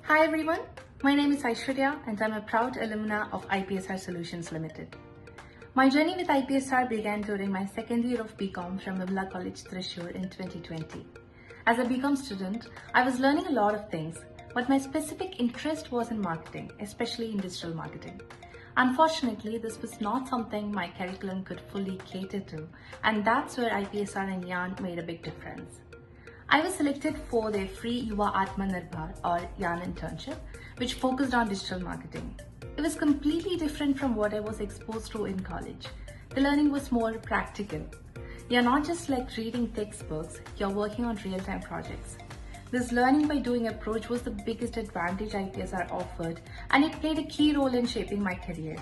Hi everyone, my name is Aiswarya and I'm a proud alumna of IPSR Solutions Limited. My journey with IPSR began during my second year of BCom from Vimala College, Thrissur in 2020. As a BCom student, I was learning a lot of things, but my specific interest was in marketing, especially in digital marketing. Unfortunately, this was not something my curriculum could fully cater to, and that's where IPSR and Yarn made a big difference. I was selected for their free Yuva Atmanirbhar or Yarn internship, which focused on digital marketing. It was completely different from what I was exposed to in college. The learning was more practical. You're not just like reading textbooks, you're working on real-time projects. This learning by doing approach was the biggest advantage IPSR offered, and it played a key role in shaping my career.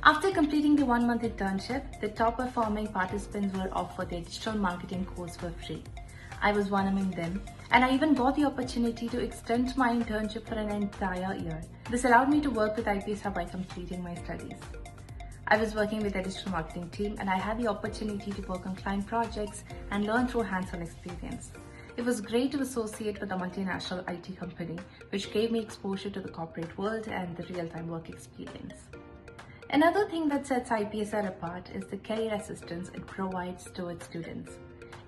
After completing the 1-month internship, the top performing participants were offered their digital marketing course for free. I was one among them, and I even got the opportunity to extend my internship for an entire year. This allowed me to work with IPSR by completing my studies. I was working with a digital marketing team, and I had the opportunity to work on client projects and learn through hands-on experience. It was great to associate with a multinational IT company, which gave me exposure to the corporate world and the real-time work experience. Another thing that sets IPSR apart is the career assistance it provides to its students.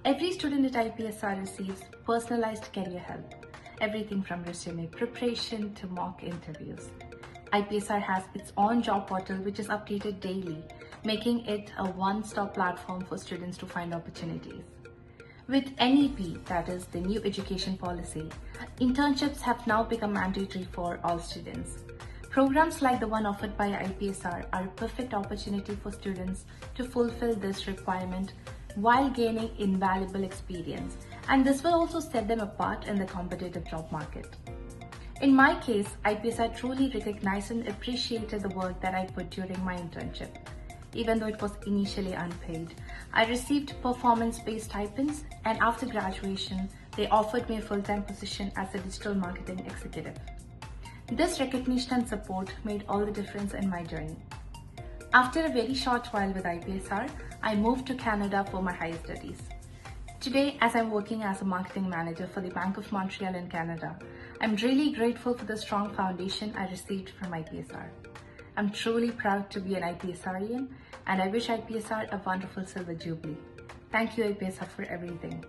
Every student at IPSR receives personalized career help, everything from resume preparation to mock interviews. IPSR has its own job portal which is updated daily, making it a one-stop platform for students to find opportunities. With NEP, that is the new education policy, internships have now become mandatory for all students. Programs like the one offered by IPSR are a perfect opportunity for students to fulfill this requirement while gaining invaluable experience, and this will also set them apart in the competitive job market. In my case, IPSR truly recognized and appreciated the work that I put during my internship. Even though it was initially unpaid, I received performance-based stipends, and after graduation, they offered me a full-time position as a digital marketing executive. This recognition and support made all the difference in my journey. After a very short while with IPSR, I moved to Canada for my higher studies. Today, as I'm working as a marketing manager for the Bank of Montreal in Canada, I'm really grateful for the strong foundation I received from IPSR. I'm truly proud to be an IPSRian, and I wish IPSR a wonderful Silver Jubilee. Thank you, IPSR, for everything.